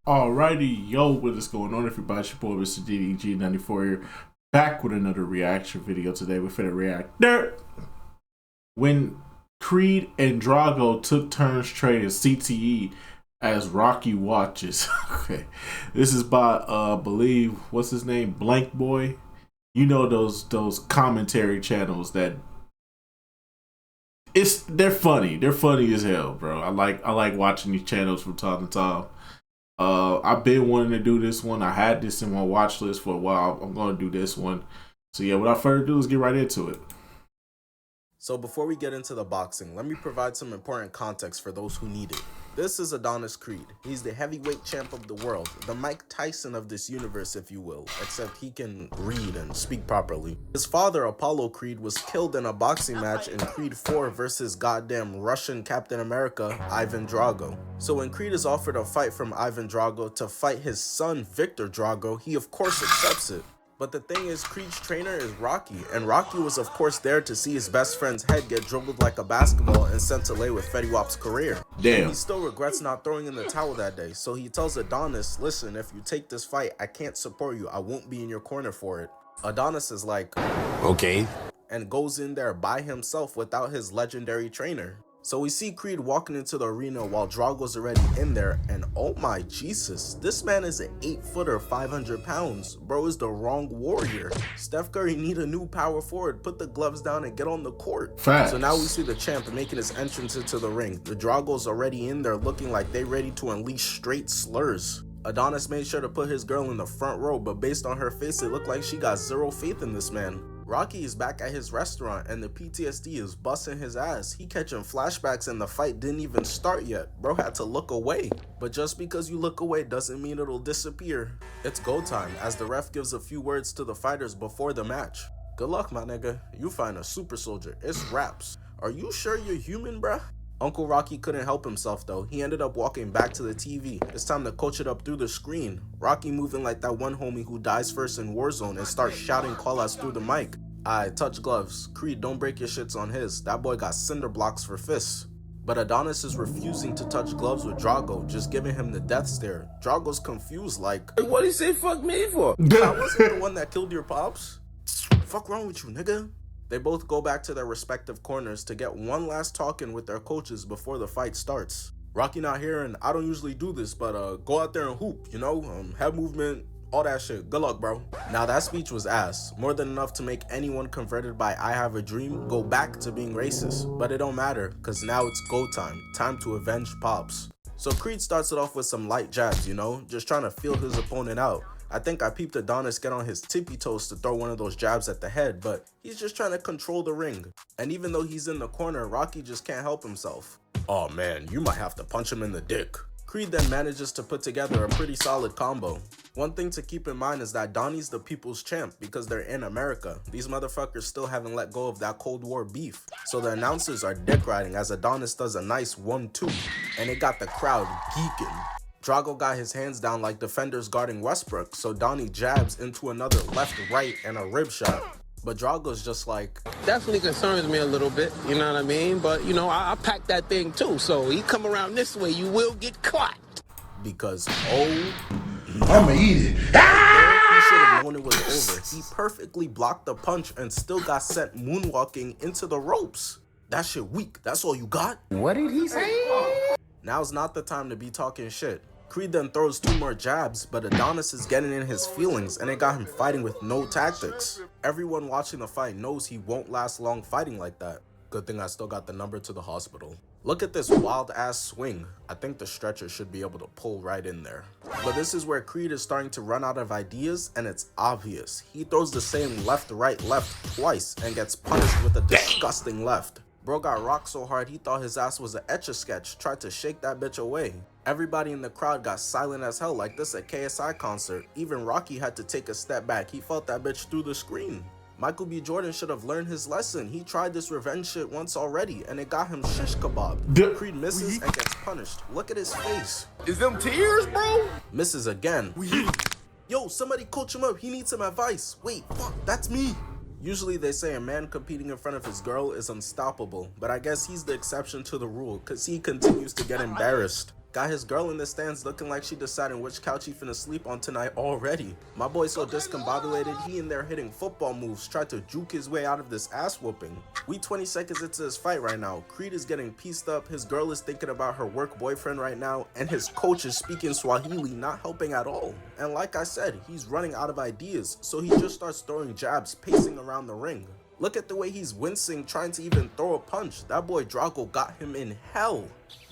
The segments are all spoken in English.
Alrighty, yo, what is going on, everybody? It's your boy, Mr. DDG94 here, back with another reaction video. Today we're finna react when Creed and Drago took turns trading CTE as Rocky watches. Okay, this is by believe what's his name, Blank Boy. You know those commentary channels that they're funny. They're funny as hell, bro. I like watching these channels from time to time. I've been wanting to do this one. I had this in my watch list for a while. I'm going to do this one. So yeah, without further ado, let's get right into it. So before we get into the boxing, let me provide some important context for those who need it. This is Adonis Creed. He's the heavyweight champ of the world, the Mike Tyson of this universe, if you will, except he can read and speak properly. His father, Apollo Creed, was killed in a boxing match in Creed 4 versus goddamn Russian Captain America, Ivan Drago. So when Creed is offered a fight from Ivan Drago to fight his son, Victor Drago, he of course accepts it. But the thing is, Creed's trainer is Rocky, and Rocky was of course there to see his best friend's head get dribbled like a basketball and sent to lay with Fetty Wap's career. Damn. He still regrets not throwing in the towel that day, so he tells Adonis, listen, if you take this fight, I can't support you, I won't be in your corner for it. Adonis is like, okay, and goes in there by himself without his legendary trainer. So we see Creed walking into the arena while Drago's already in there, and oh my Jesus, this man is an 8-footer, 500 pounds. Bro is the wrong warrior. Steph Curry need a new power forward, put the gloves down and get on the court. Facts. So now we see the champ making his entrance into the ring. The Drago's already in there looking like they ready to unleash straight slurs. Adonis made sure to put his girl in the front row, but based on her face, it looked like she got zero faith in this man. Rocky is back at his restaurant and the PTSD is busting his ass. He catching flashbacks and the fight didn't even start yet. Bro had to look away. But just because you look away doesn't mean it'll disappear. It's go time as the ref gives a few words to the fighters before the match. Good luck, my nigga. You find a super soldier. It's raps. Are you sure you're human, bruh? Uncle Rocky couldn't help himself though. He ended up walking back to the TV. It's time to coach it up through the screen. Rocky moving like that one homie who dies first in Warzone and starts shouting callouts through the mic. Aight, touch gloves. Creed, don't break your shits on his. That boy got cinder blocks for fists. But Adonis is refusing to touch gloves with Drago, just giving him the death stare. Drago's confused like, what he say fuck me for? I wasn't the one that killed your pops. Fuck wrong with you, nigga? They both go back to their respective corners to get one last talk in with their coaches before the fight starts. Rocky not here, and I don't usually do this, but go out there and hoop, you know? Head movement, all that shit. Good luck, bro. Now that speech was ass. More than enough to make anyone converted by I have a dream go back to being racist. But it don't matter, cause now it's go time. Time to avenge Pops. So Creed starts it off with some light jabs, you know? Just trying to feel his opponent out. I think I peeped Adonis get on his tippy toes to throw one of those jabs at the head, but he's just trying to control the ring. And even though he's in the corner, Rocky just can't help himself. Oh man, you might have to punch him in the dick. Creed then manages to put together a pretty solid combo. One thing to keep in mind is that Donnie's the people's champ because they're in America. These motherfuckers still haven't let go of that Cold War beef. So the announcers are dick riding as Adonis does a nice 1-2. And it got the crowd geeking. Drago got his hands down like defenders guarding Westbrook, so Donnie jabs into another left, right, and a rib shot. But Drago's just like, definitely concerns me a little bit, you know what I mean? But, you know, I packed that thing too, so he come around this way, you will get caught. Because, oh, I'ma eat it. he should have known it was over. He perfectly blocked the punch and still got sent moonwalking into the ropes. That shit weak, that's all you got? What did he say? Now's not the time to be talking shit. Creed then throws 2 more jabs, but Adonis is getting in his feelings and it got him fighting with no tactics. Everyone watching the fight knows he won't last long fighting like that. Good thing I still got the number to the hospital. Look at this wild ass swing. I think the stretcher should be able to pull right in there. But this is where Creed is starting to run out of ideas and it's obvious. He throws the same left, right, left twice and gets punished with a disgusting left. Bro got rocked so hard he thought his ass was an Etch-a-Sketch, tried to shake that bitch away. Everybody in the crowd got silent as hell like this at KSI concert. Even Rocky had to take a step back. He felt that bitch through the screen. Michael B. Jordan should have learned his lesson. He tried this revenge shit once already and it got him shish kebab. Creed misses and gets punished. Look at his face. Is them tears, bro? Misses again. Yo, somebody coach him up. He needs some advice. Wait, fuck, that's me. Usually they say a man competing in front of his girl is unstoppable, but I guess he's the exception to the rule because he continues to get embarrassed. Got his girl in the stands looking like she deciding which couch he finna sleep on tonight already. My boy so discombobulated, he in there hitting football moves, tried to juke his way out of this ass whooping. We 20 seconds into this fight right now. Creed is getting pieced up, his girl is thinking about her work boyfriend right now, and his coach is speaking Swahili, not helping at all. And like I said, he's running out of ideas, so he just starts throwing jabs, pacing around the ring. Look at the way he's wincing, trying to even throw a punch. That boy Drago got him in hell.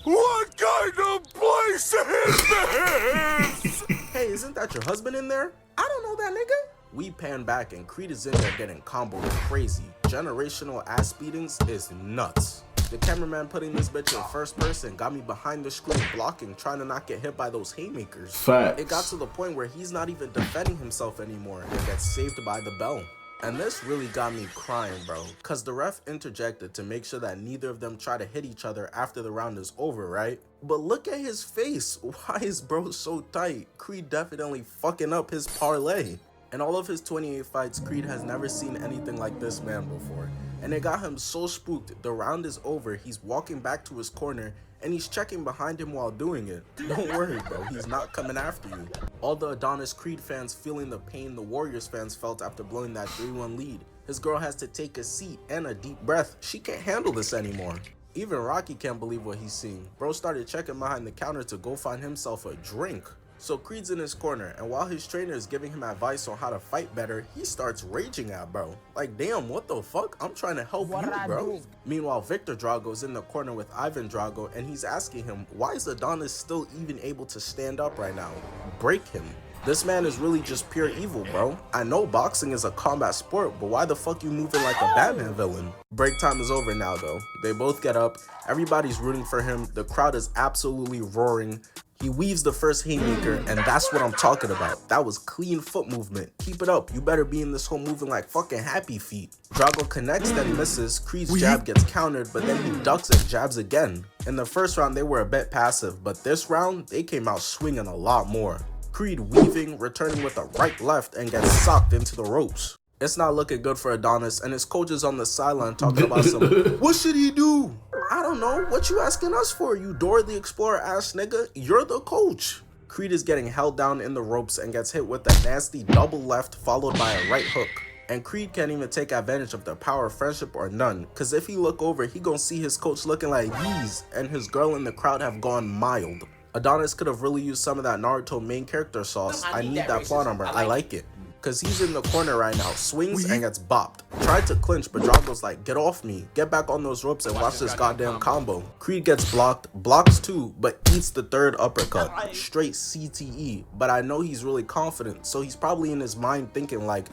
What kind of place is this? Hey, isn't that your husband in there? I don't know that nigga. We pan back and Creed is in there getting comboed crazy. Generational ass beatings is nuts. The cameraman putting this bitch in first person got me behind the screen blocking, trying to not get hit by those haymakers. Facts. It got to the point where he's not even defending himself anymore and gets saved by the bell. And this really got me crying, bro, cause the ref interjected to make sure that neither of them try to hit each other after the round is over, right? But look at his face. Why is bro so tight? Creed definitely fucking up his parlay. In all of his 28 fights, Creed has never seen anything like this man before. And it got him so spooked. The round is over, he's walking back to his corner, and he's checking behind him while doing it. Don't worry, bro, he's not coming after you. All the Adonis Creed fans feeling the pain the Warriors fans felt after blowing that 3-1 lead. His girl has to take a seat and a deep breath. She can't handle this anymore. Even Rocky can't believe what he's seeing. Bro started checking behind the counter to go find himself a drink. So Creed's in his corner, and while his trainer is giving him advice on how to fight better, he starts raging at bro. Like, damn, what the fuck? I'm trying to help you, bro. Meanwhile, Victor Drago's in the corner with Ivan Drago, and he's asking him, why is Adonis still even able to stand up right now? Break him. This man is really just pure evil, bro. I know boxing is a combat sport, but why the fuck you moving like a Batman villain? Break time is over now, though. They both get up. Everybody's rooting for him. The crowd is absolutely roaring. He weaves the first haymaker, and that's what I'm talking about. That was clean foot movement. Keep it up. You better be in this hole moving like fucking happy feet. Drago connects, then misses. Creed's jab gets countered, but then he ducks and jabs again. In the first round, they were a bit passive, but this round, they came out swinging a lot more. Creed weaving, returning with a right left, and gets socked into the ropes. It's not looking good for Adonis, and his coach is on the sideline talking about some, what should he do? I don't know. What you asking us for, you Dora the Explorer ass nigga? You're the coach. Creed is getting held down in the ropes and gets hit with a nasty double left followed by a right hook. And Creed can't even take advantage of the power of friendship or none, cause if he look over, he gonna see his coach looking like yeez, and his girl in the crowd have gone mild. Adonis could have really used some of that Naruto main character sauce. I need that plot number. I like it. Cause he's in the corner right now, swings and gets bopped. Tried to clinch, but Drago's like, get off me, get back on those ropes and watch this goddamn combo. Creed gets blocked, blocks too, but eats the third uppercut. Straight CTE, but I know he's really confident, so he's probably in his mind thinking like,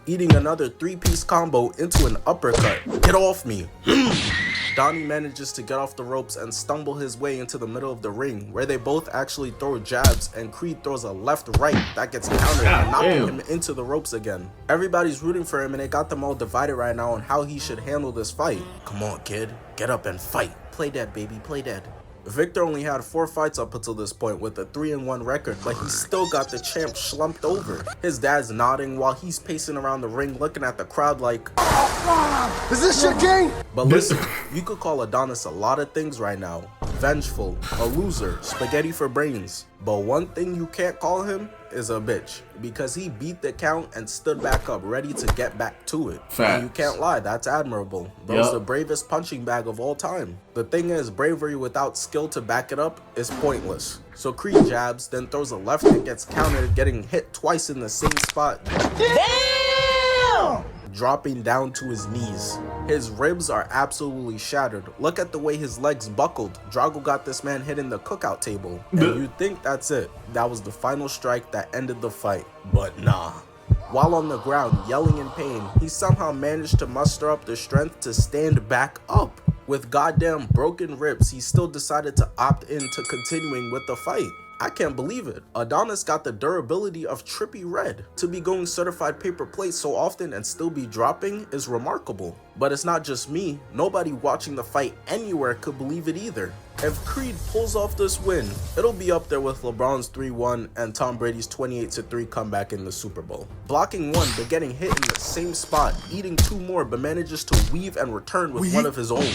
eating another 3-piece combo into an uppercut. Get off me. Donnie manages to get off the ropes and stumble his way into the middle of the ring, where they both actually throw jabs, and Creed throws a left-right that gets countered and knocking him into the ropes again. Everybody's rooting for him, and it got them all divided right now on how he should handle this fight. Come on, kid. Get up and fight. Play dead, baby. Play dead. Victor only had 4 fights up until this point with a 3-1 record, but he still got the champ slumped over. His dad's nodding while he's pacing around the ring looking at the crowd like, Is this your game? but listen, you could call Adonis a lot of things right now. Vengeful, a loser, spaghetti for brains. But one thing you can't call him is a bitch, because he beat the count and stood back up ready to get back to it. And you can't lie, that's admirable. Bro's the bravest punching bag of all time. The thing is, bravery without skill to back it up is pointless. So Creed jabs, then throws a left and gets countered, getting hit twice in the same spot. Damn! Dropping down to his knees. His ribs are absolutely shattered. Look at the way his legs buckled. Drago got this man hitting the cookout table. And you think that's it. That was the final strike that ended the fight. But nah. While on the ground, yelling in pain, he somehow managed to muster up the strength to stand back up. With goddamn broken ribs, he still decided to opt into continuing with the fight. I can't believe it. Adonis got the durability of Trippie Redd. To be going certified paper plate so often and still be dropping is remarkable. But it's not just me. Nobody watching the fight anywhere could believe it either. If Creed pulls off this win, it'll be up there with LeBron's 3-1 and Tom Brady's 28-3 comeback in the Super Bowl. Blocking one but getting hit in the same spot, eating 2 more but manages to weave and return with one of his own.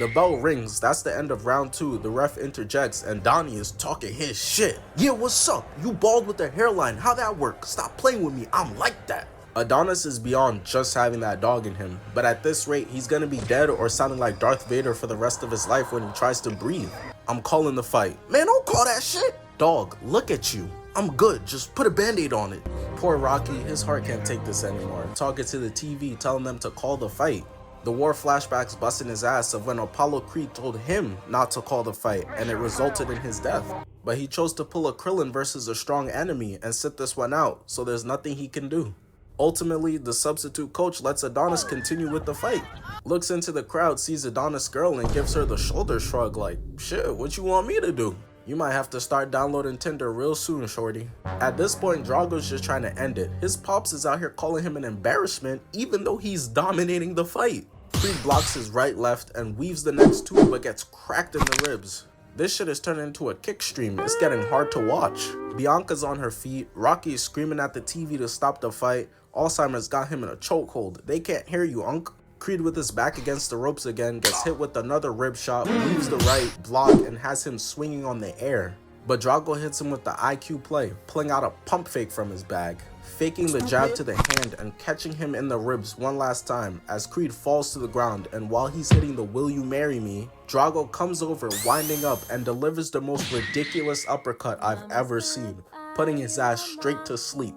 The bell rings, that's the end of round 2. The ref interjects and Donnie is talking his shit. Yeah, what's up? You bald with a hairline, how that work? Stop playing with me, I'm like that. Adonis is beyond just having that dog in him, but at this rate, he's gonna be dead or sounding like Darth Vader for the rest of his life when he tries to breathe. I'm calling the fight. Man, don't call that shit. Dog, look at you. I'm good, just put a band-aid on it. Poor Rocky, his heart can't take this anymore. Talking to the TV, telling them to call the fight. The war flashbacks busting his ass of when Apollo Creed told him not to call the fight and it resulted in his death. But he chose to pull a Krillin versus a strong enemy and sit this one out, so there's nothing he can do. Ultimately, the substitute coach lets Adonis continue with the fight. Looks into the crowd, sees Adonis' girl and gives her the shoulder shrug like, shit, what you want me to do? You might have to start downloading Tinder real soon, shorty. At this point, Drago's just trying to end it. His pops is out here calling him an embarrassment even though he's dominating the fight. Creed blocks his right, left, and weaves the next two but gets cracked in the ribs. This shit is turning into a kick stream. It's getting hard to watch. Bianca's on her feet. Rocky is screaming at the TV to stop the fight. Alzheimer's got him in a chokehold. They can't hear you, Unc. Creed with his back against the ropes again gets hit with another rib shot, weaves the right, block, and has him swinging on the air. But Drago hits him with the IQ play, pulling out a pump fake from his bag, faking the jab to the hand and catching him in the ribs one last time as Creed falls to the ground, and while he's hitting the "Will you marry me?", Drago comes over winding up and delivers the most ridiculous uppercut I've ever seen, putting his ass straight to sleep.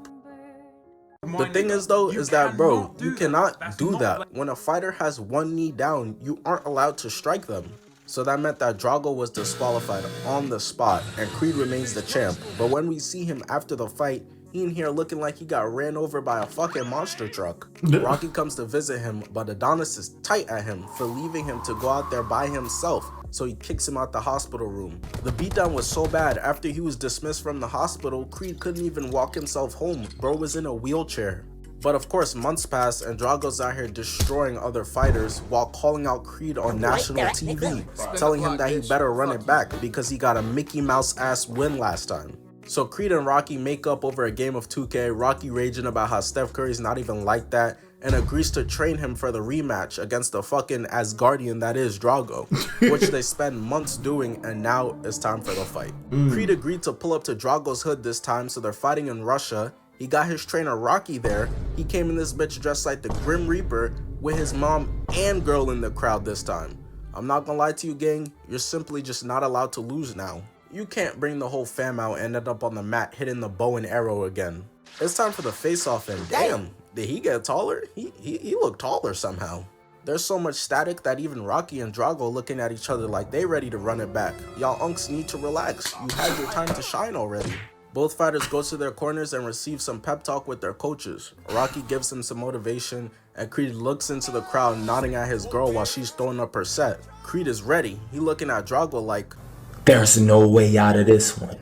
The thing is though, is that bro, you cannot do that. When a fighter has one knee down, you aren't allowed to strike them. So that meant that Drago was disqualified on the spot and Creed remains the champ. But when we see him after the fight, he in here looking like he got ran over by a fucking monster truck. Rocky comes to visit him, but Adonis is tight at him for leaving him to go out there by himself, so he kicks him out the hospital room. The beatdown was so bad, after he was dismissed from the hospital, Creed couldn't even walk himself home. Bro was in a wheelchair. But of course, months pass and Drago's out here destroying other fighters while calling out Creed on national TV, telling him that he better run it back because he got a Mickey Mouse ass win last time. So Creed and Rocky make up over a game of 2K, Rocky raging about how Steph Curry's not even like that, and agrees to train him for the rematch against the fucking Asgardian that is Drago, which they spend months doing, and now it's time for the fight. Creed agreed to pull up to Drago's hood this time, so they're fighting in Russia. He got his trainer Rocky there. He came in this bitch dressed like the Grim Reaper with his mom and girl in the crowd this time. I'm not gonna lie to you, gang, you're simply just not allowed to lose now. You can't bring the whole fam out and end up on the mat hitting the bow and arrow again. It's time for the face-off, and damn, did he get taller? He looked taller somehow. There's so much static that even Rocky and Drago looking at each other like they ready to run it back. Y'all unks need to relax. You had your time to shine already. Both fighters go to their corners and receive some pep talk with their coaches. Rocky gives him some motivation, and Creed looks into the crowd nodding at his girl while she's throwing up her set. Creed is ready. He looking at Drago like, there's no way out of this one.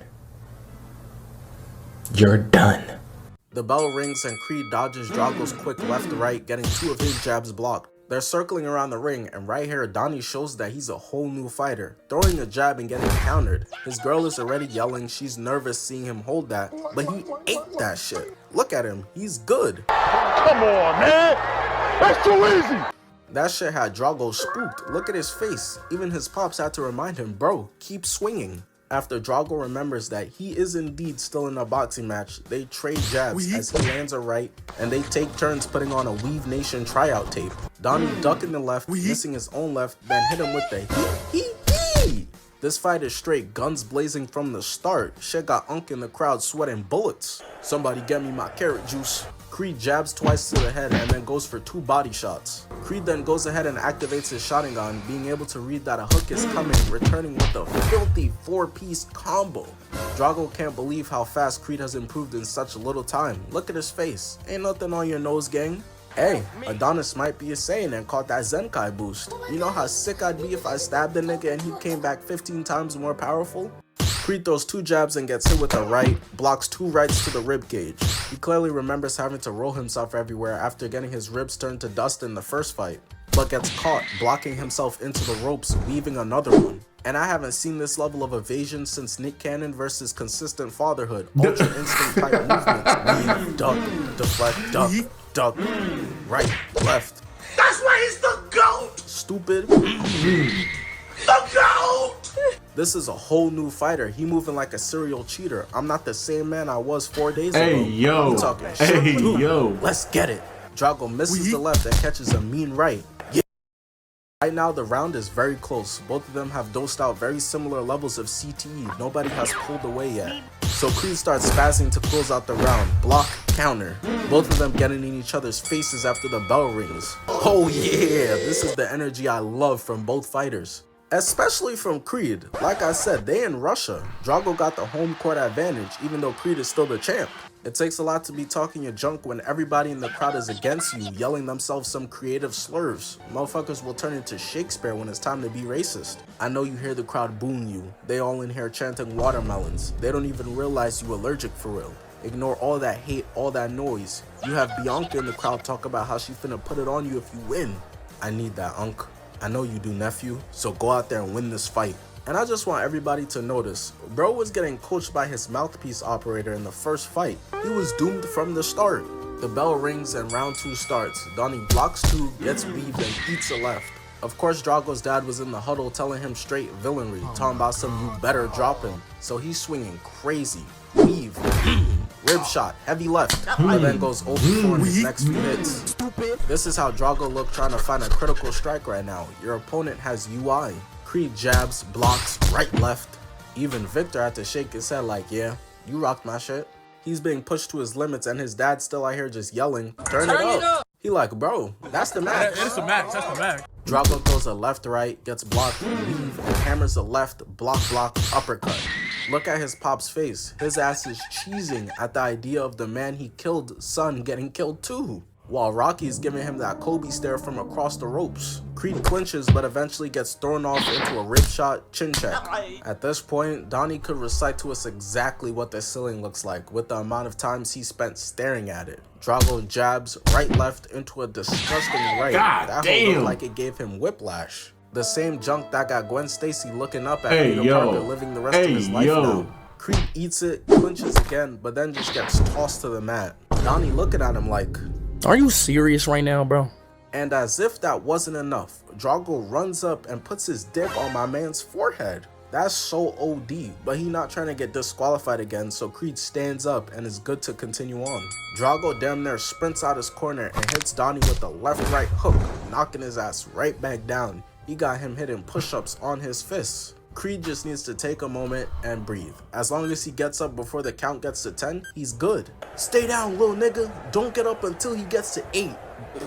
You're done. The bell rings and Creed dodges Drago's quick left to right, getting two of his jabs blocked. They're circling around the ring, and right here Adonis shows that he's a whole new fighter, throwing a jab and getting countered. His girl is already yelling, she's nervous seeing him hold that, but he ate that shit. Look at him, he's good. Come on, man! That's too easy! That shit had Drago spooked. Look at his face. Even his pops had to remind him, bro, keep swinging. After Drago remembers that he is indeed still in a boxing match, they trade jabs as he lands a right, and they take turns putting on a Weave Nation tryout tape. Donnie ducking the left, missing his own left, then hit him with the he. This fight is straight guns blazing from the start. Shit got Unk in the crowd sweating bullets. Somebody get me my carrot juice. Creed jabs twice to the head and then goes for 2 body shots. Creed then goes ahead and activates his Sharingan, being able to read that a hook is coming, returning with a filthy 4-piece combo. Drago can't believe how fast Creed has improved in such a little time. Look at his face. Ain't nothing on your nose, gang. Hey, Adonis might be a Saiyan and caught that Zenkai boost. You know how sick I'd be if I stabbed a nigga and he came back 15 times more powerful? Creed throws 2 jabs and gets hit with a right, blocks 2 rights to the rib cage. He clearly remembers having to roll himself everywhere after getting his ribs turned to dust in the first fight, but gets caught blocking himself into the ropes, weaving another one. And I haven't seen this level of evasion since Nick Cannon versus Consistent Fatherhood. Ultra instinct type movements. Weave, duck, deflect, duck, right, left. That's why he's the GOAT! stupid. This is a whole new fighter. He moving like a serial cheater. I'm not the same man I was 4 days ago. Hey, yo. You talking shit, Hey, too. yo. Let's get it. Drago misses the left and catches a mean right. Yeah. Right now, the round is very close. Both of them have dosed out very similar levels of CTE. Nobody has pulled away yet. So Creed starts spazzing to close out the round. Block, counter. Both of them getting in each other's faces after the bell rings. Oh yeah, this is the energy I love from both fighters. Especially from Creed. Like I said, they in Russia. Drago got the home court advantage, even though Creed is still the champ. It takes a lot to be talking your junk when everybody in the crowd is against you, yelling themselves some creative slurs. Motherfuckers will turn into Shakespeare when it's time to be racist. I know you hear the crowd booing you. They all in here chanting watermelons. They don't even realize you allergic for real. Ignore all that hate, all that noise. You have Bianca in the crowd talk about how she finna put it on you if you win. I need that, Unc. I know you do, nephew, so go out there and win this fight. And I just want everybody to notice, bro was getting coached by his mouthpiece operator in the first fight. He was doomed from the start. The bell rings and round 2 starts. Donnie blocks 2, gets weaved, and eats a left. Of course, Drago's dad was in the huddle telling him straight villainry, talking about some you better drop him. So he's swinging crazy. Weave, rib shot, heavy left, but then goes 0-4 in his next few hits. This is how Drago look trying to find a critical strike right now. Your opponent has UI. Creed jabs, blocks, right, left. Even Victor had to shake his head like, yeah, you rocked my shit. He's being pushed to his limits and his dad's still out here just yelling, turn it up. He like, bro, that's the max. It's the max, that's the max. Drago throws a left, right, gets blocked, weave, and hammers a left, block, uppercut. Look at his pop's face. His ass is cheesing at the idea of the man he killed son getting killed too. While Rocky's giving him that Kobe stare from across the ropes. Creed clinches but eventually gets thrown off into a rib shot, chin check. At this point, Donnie could recite to us exactly what the ceiling looks like with the amount of times he spent staring at it. Drago jabs right left into a disgusting right. That whole looked like it gave him whiplash. The same junk that got Gwen Stacy looking up at Peter Parker living the rest of his life now. Creed eats it, clinches again, but then just gets tossed to the mat. Donnie looking at him like, are you serious right now, bro? And as if that wasn't enough, Drago runs up and puts his dick on my man's forehead. That's so OD, but he not trying to get disqualified again, so Creed stands up and is good to continue on. Drago damn near sprints out his corner and hits Donnie with a left-right hook, knocking his ass right back down. He got him hitting push-ups on his fists. Creed just needs to take a moment and breathe. As long as he gets up before the count gets to 10, he's good. Stay down, little nigga. Don't get up until he gets to 8.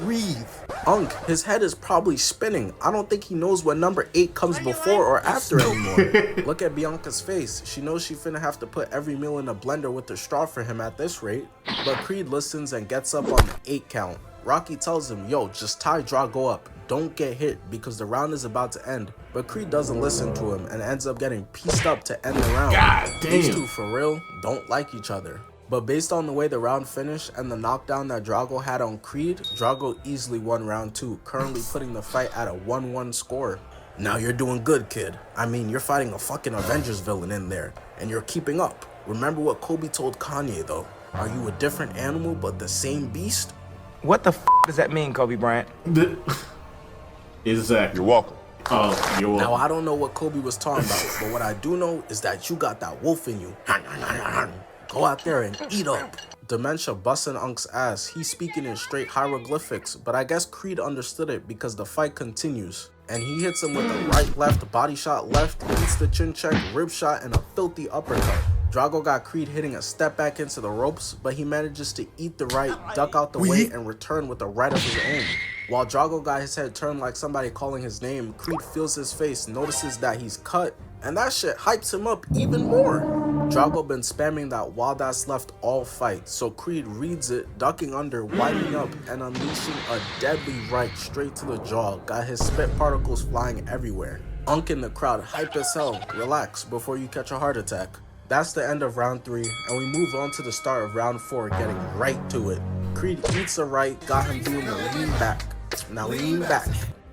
Breathe. Unc, his head is probably spinning. I don't think he knows what number 8 comes before or after anymore. Look at Bianca's face. She knows she finna have to put every meal in a blender with a straw for him at this rate. But Creed listens and gets up on the 8 count. Rocky tells him, yo, just tie Drago up. Don't get hit because the round is about to end. But Creed doesn't listen to him and ends up getting pieced up to end the round. God damn. These two, for real, don't like each other. But based on the way the round finished and the knockdown that Drago had on Creed, Drago easily won round 2, currently putting the fight at a 1-1 score. Now you're doing good, kid. I mean, you're fighting a fucking Avengers villain in there, and you're keeping up. Remember what Kobe told Kanye, though. Are you a different animal but the same beast? What the f does that mean, Kobe Bryant? Exactly. You're welcome. Oh, you're welcome. Now, I don't know what Kobe was talking about, but what I do know is that you got that wolf in you. Go out there and eat up. Dementia busting Unc's ass. He's speaking in straight hieroglyphics, but I guess Creed understood it because the fight continues. And he hits him with a right, left, body shot left, eats the chin check, rib shot, and a filthy uppercut. Drago got Creed hitting a step back into the ropes, but he manages to eat the right, duck out the way, and return with a right of his own. While Drago got his head turned like somebody calling his name, Creed feels his face, notices that he's cut, and that shit hypes him up even more. Drago been spamming that wild ass left all fight, so Creed reads it, ducking under, winding up, and unleashing a deadly right straight to the jaw, got his spit particles flying everywhere. Unc in the crowd hype as hell, relax before you catch a heart attack. That's the end of round 3, and we move on to the start of round 4, getting right to it. Creed eats a right, got him doing the lean back. Now lean back.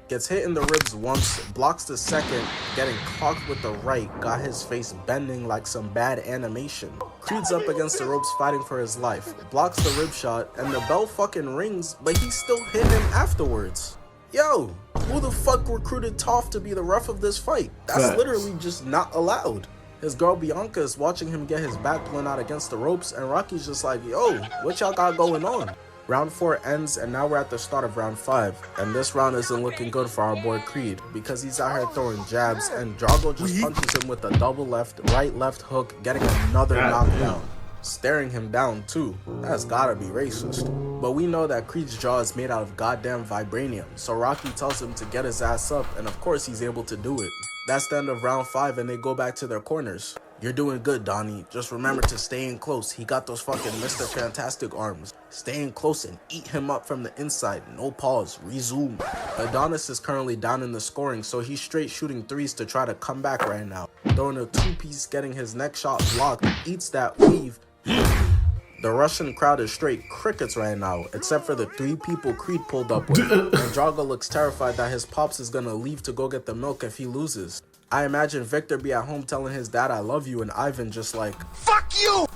Gets hit in the ribs once, blocks the second, getting clocked with the right, got his face bending like some bad animation. Creed's up against the ropes fighting for his life, blocks the rib shot, and the bell fucking rings, but he still hit him afterwards. Yo, Who the fuck recruited Toph to be the ref of this fight? That's Facts. literally just not allowed. His girl Bianca is watching him get his back blown out against the ropes, and Rocky's just like, yo, what y'all got going on? Round 4 ends, and now we're at the start of round 5. And this round isn't looking good for our boy Creed, because he's out here throwing jabs, and Drago just punches him with a double left, right left hook, getting another knockdown. Staring him down too. That's gotta be racist. But we know that Creed's jaw is made out of goddamn vibranium, so Rocky tells him to get his ass up, and of course he's able to do it. That's the end of round 5, and they go back to their corners. You're doing good, Donnie. Just remember to stay in close. He got those fucking Mr. Fantastic arms. Stay in close and eat him up from the inside. No pause. Resume. Adonis is currently down in the scoring, so he's straight shooting threes to try to come back right now. Throwing a 2-piece, getting his next shot blocked. Eats that weave. The Russian crowd is straight crickets right now, except for the 3 people Creed pulled up with. And Drago looks terrified that his pops is gonna leave to go get the milk if he loses. I imagine Victor be at home telling his dad I love you, and Ivan just like, fuck you!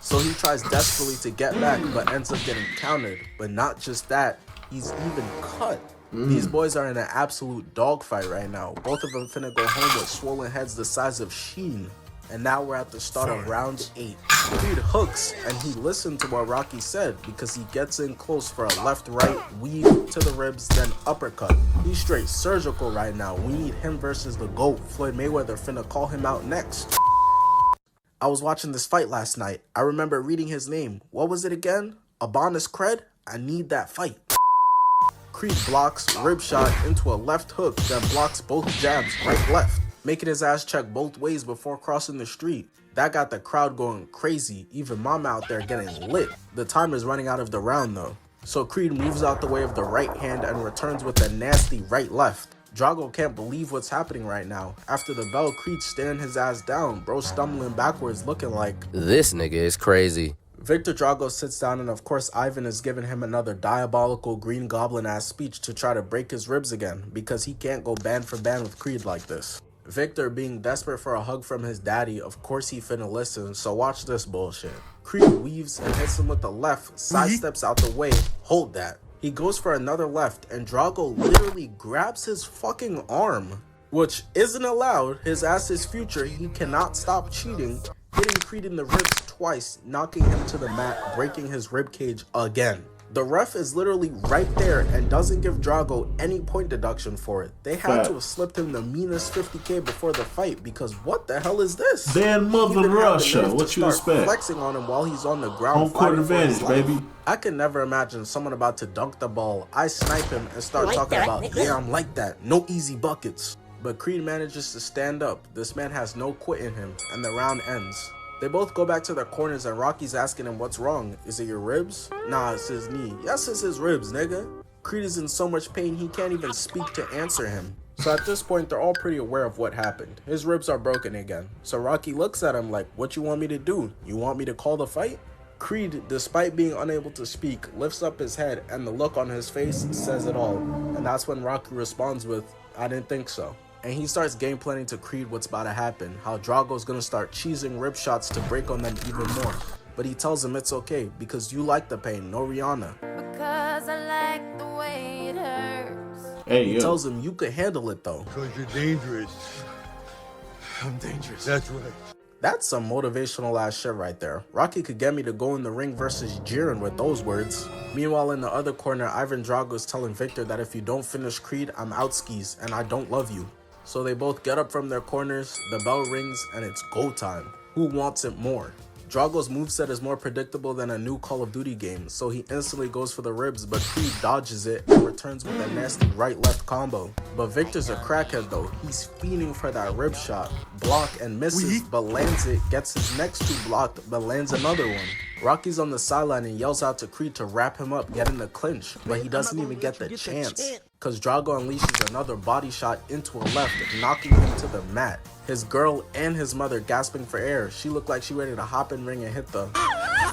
So he tries desperately to get back, but ends up getting countered. But not just that, he's even cut. These boys are in an absolute dogfight right now. Both of them finna go home with swollen heads the size of Sheen. And now we're at the start of round 8. Creed hooks, and he listened to what Rocky said because he gets in close for a left-right weave to the ribs, then uppercut. He's straight surgical right now. We need him versus the GOAT. Floyd Mayweather finna call him out next. I was watching this fight last night. I remember reading his name. What was it again? Adonis Cred? I need that fight. Creed blocks, rib shot into a left hook, then blocks both jabs, right-left, making his ass check both ways before crossing the street. That got the crowd going crazy, even Mama out there getting lit. The time is running out of the round though. So Creed moves out the way of the right hand and returns with a nasty right-left. Drago can't believe what's happening right now. After the bell, Creed staring his ass down, bro stumbling backwards looking like, this nigga is crazy. Victor Drago sits down, and of course Ivan is giving him another diabolical Green Goblin ass speech to try to break his ribs again, because he can't go band for band with Creed like this. Victor, being desperate for a hug from his daddy, of course he finna listen, so watch this bullshit. Creed weaves and hits him with the left, sidesteps out the way, hold that. He goes for another left, and Drago literally grabs his fucking arm, which isn't allowed. His ass is future, he cannot stop cheating, hitting Creed in the ribs twice, knocking him to the mat, breaking his ribcage again. The ref is literally right there and doesn't give Drago any point deduction for it. They had to have slipped him the meanest 50K before the fight, because what the hell is this? Dan Mother Russia, what you expect? Flexing on him while he's on the ground. Home court advantage, baby. I can never imagine someone about to dunk the ball. I snipe him and start talking about, yeah, I'm like that. No easy buckets. But Creed manages to stand up. This man has no quit in him, and the round ends. They both go back to their corners, and Rocky's asking him what's wrong. Is it your ribs? Nah, it's his knee. Yes, it's his ribs, nigga. Creed is in so much pain he can't even speak to answer him. So at this point, they're all pretty aware of what happened. His ribs are broken again. So Rocky looks at him like, what you want me to do? You want me to call the fight? Creed, despite being unable to speak, lifts up his head, and the look on his face says it all. And that's when Rocky responds with, I didn't think so. And he starts game planning to Creed what's about to happen, how Drago's gonna start cheesing rib shots to break on them even more. But he tells him it's okay, because you like the pain, no Rihanna. Because I like the way it hurts. Hey, He tells him you could handle it though. Because you're dangerous. I'm dangerous. That's right. That's some motivational ass shit right there. Rocky could get me to go in the ring versus Jiren with those words. Meanwhile, in the other corner, Ivan Drago is telling Victor that if you don't finish Creed, I'm out skis and I don't love you. So they both get up from their corners, the bell rings, and it's go time. Who wants it more? Drago's moveset is more predictable than a new Call of Duty game, so he instantly goes for the ribs, but Creed dodges it and returns with a nasty right-left combo. But Victor's a crackhead though. He's fiending for that rib shot. Block and misses, but lands it, gets his next two blocked, but lands another one. Rocky's on the sideline and yells out to Creed to wrap him up, get in the clinch, but he doesn't even get the chance, because Drago unleashes another body shot into a left, knocking him to the mat. His girl and his mother gasping for air. She looked like she ready to hop in ring and hit the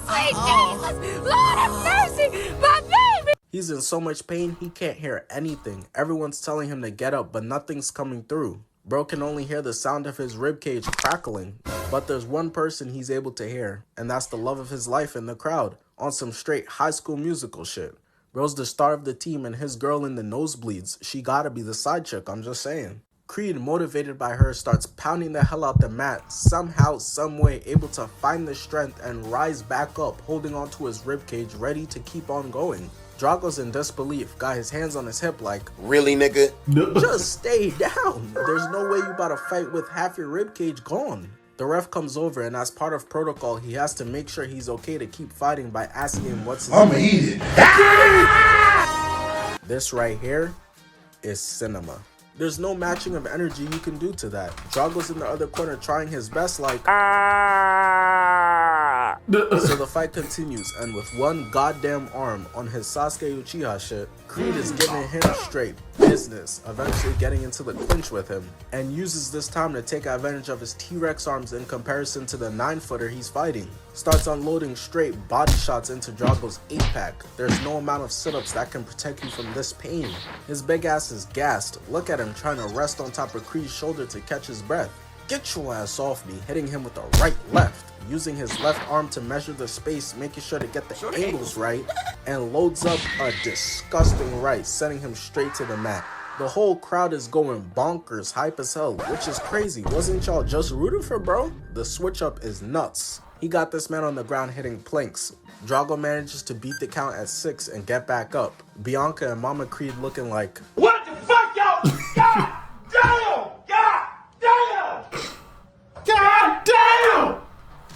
Sweet Jesus, Lord have mercy, my baby! He's in so much pain, he can't hear anything. Everyone's telling him to get up, but nothing's coming through. Bro can only hear the sound of his ribcage crackling. But there's one person he's able to hear, and that's the love of his life in the crowd, on some straight High School Musical shit. Bro's the star of the team and his girl in the nosebleeds. She gotta be the side chick, I'm just saying. Creed, motivated by her, starts pounding the hell out the mat, somehow, someway able to find the strength and rise back up, holding onto his ribcage, ready to keep on going. Drago's in disbelief, got his hands on his hip like, Really, nigga? just stay down. There's no way you about to fight with half your ribcage gone. The ref comes over and as part of protocol, he has to make sure he's okay to keep fighting by asking him what's his I'ma name. eat it. This right here is cinema. There's no matching of energy you can do to that. Drago's in the other corner trying his best like So the fight continues, and with one goddamn arm on his Sasuke Uchiha shit, Creed is giving him straight business, eventually getting into the clinch with him, and uses this time to take advantage of his T-Rex arms in comparison to the 9-footer he's fighting. Starts unloading straight body shots into Drago's 8-pack. There's no amount of sit-ups that can protect you from this pain. His big ass is gassed. Look at him trying to rest on top of Creed's shoulder to catch his breath. Get your ass off me, hitting him with the right left, using his left arm to measure the space, making sure to get the angles right, and loads up a disgusting right, sending him straight to the mat. The whole crowd is going bonkers, hype as hell, which is crazy. Wasn't y'all just rooting for bro? The switch up is nuts. He got this man on the ground hitting planks. Drago manages to beat the count at 6 and get back up. Bianca and Mama Creed looking like, What the fuck, y'all? God damn! God damn! God damn!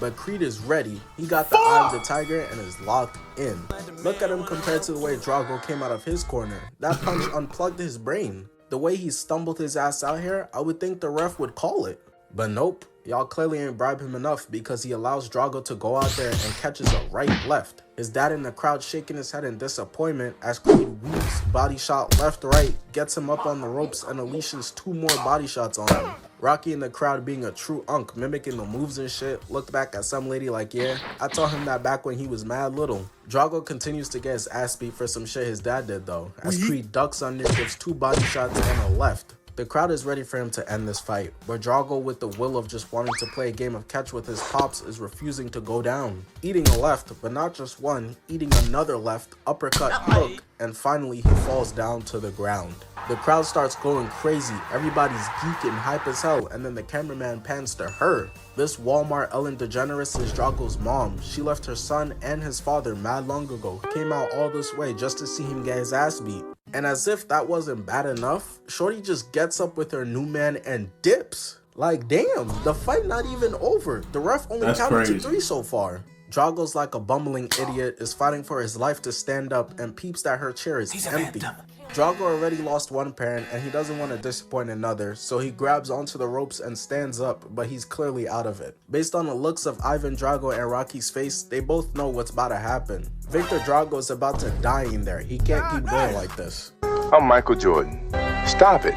but Creed is ready. He got the eye of the tiger and is locked in. Look at him compared to the way Drago came out of his corner. That punch unplugged his brain. The way he stumbled his ass out here, I would think the ref would call it. But nope, y'all clearly ain't bribe him enough because he allows Drago to go out there and catches a right left. His dad in the crowd shaking his head in disappointment as Creed weaves body shot left right, gets him up on the ropes and unleashes 2 more body shots on him. Rocky in the crowd being a true unk, mimicking the moves and shit, looked back at some lady like, yeah, I taught him that back when he was mad little. Drago continues to get his ass beat for some shit his dad did though, as Creed ducks under, gives 2 body shots and a left. The crowd is ready for him to end this fight, but Drago, with the will of just wanting to play a game of catch with his pops, is refusing to go down. Eating a left, but not just one, eating another left, uppercut, hook, and finally he falls down to the ground. The crowd starts going crazy, everybody's geeking, hype as hell, and then the cameraman pans to her. This Walmart Ellen DeGeneres is Drago's mom. She left her son and his father mad long ago, came out all this way just to see him get his ass beat. And as if that wasn't bad enough, Shorty just gets up with her new man and dips. Like damn, the fight not even over. The ref only counted to 3 so far. Drago's like a bumbling idiot, is fighting for his life to stand up and peeps that her chair is empty. Drago already lost one parent and he doesn't want to disappoint another, so he grabs onto the ropes and stands up, but he's clearly out of it. Based on the looks of Ivan Drago and Rocky's face, they both know what's about to happen. Victor Drago is about to die in there. He can't keep going like this. I'm Michael Jordan. Stop it.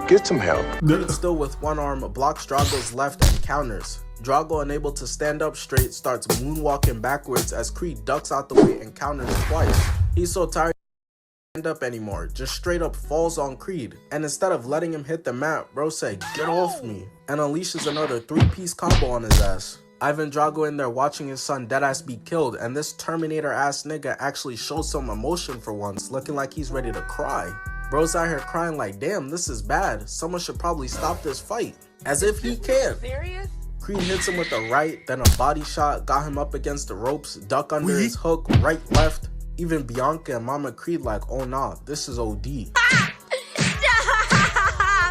Get some help. Creed, still with one arm, blocks Drago's left and counters. Drago, unable to stand up straight, starts moonwalking backwards as Creed ducks out the way and counters twice. He's so tired he can't stand up anymore, just straight up falls on Creed. And instead of letting him hit the mat, bro said, "Get off me," and unleashes another 3-piece combo on his ass. Ivan Drago in there watching his son deadass be killed, and this Terminator ass nigga actually shows some emotion for once, looking like he's ready to cry. Bro's out here crying like, damn, this is bad. Someone should probably stop this fight. As if he can. Serious? Creed hits him with a right, then a body shot, got him up against the ropes, duck under his hook, right, left. Even Bianca and Mama Creed like, oh nah, this is OD. Stop!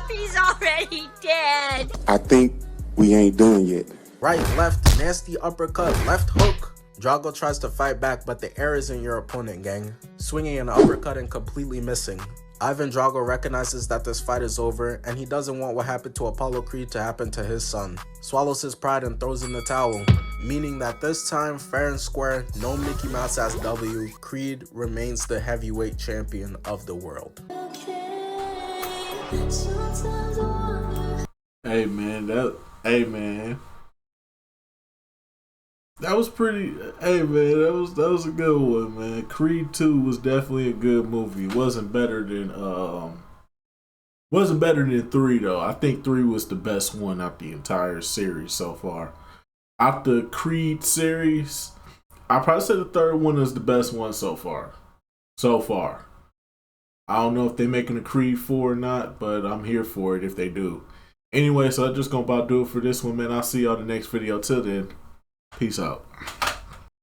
He's already dead. I think we ain't done yet. Right, left, nasty uppercut, left hook. Drago tries to fight back, but the air is in your opponent, gang. Swinging an uppercut and completely missing. Ivan Drago recognizes that this fight is over, and he doesn't want what happened to Apollo Creed to happen to his son. Swallows his pride and throws in the towel, meaning that this time, fair and square, no Mickey Mouse ass W, Creed remains the heavyweight champion of the world. Hey man, that was pretty. Hey man, that was a good one, man. Creed 2 was definitely a good movie. It wasn't better than 3 though. I think 3 was the best one out the entire series so far. Out the Creed series, I probably say the third one is the best one so far. so far. I don't know if they're making a Creed 4 or not, but I'm here for it if they do. Anyway, so I'm just gonna about do it for this one, man. I'll see y'all in the next video. Till then, peace out.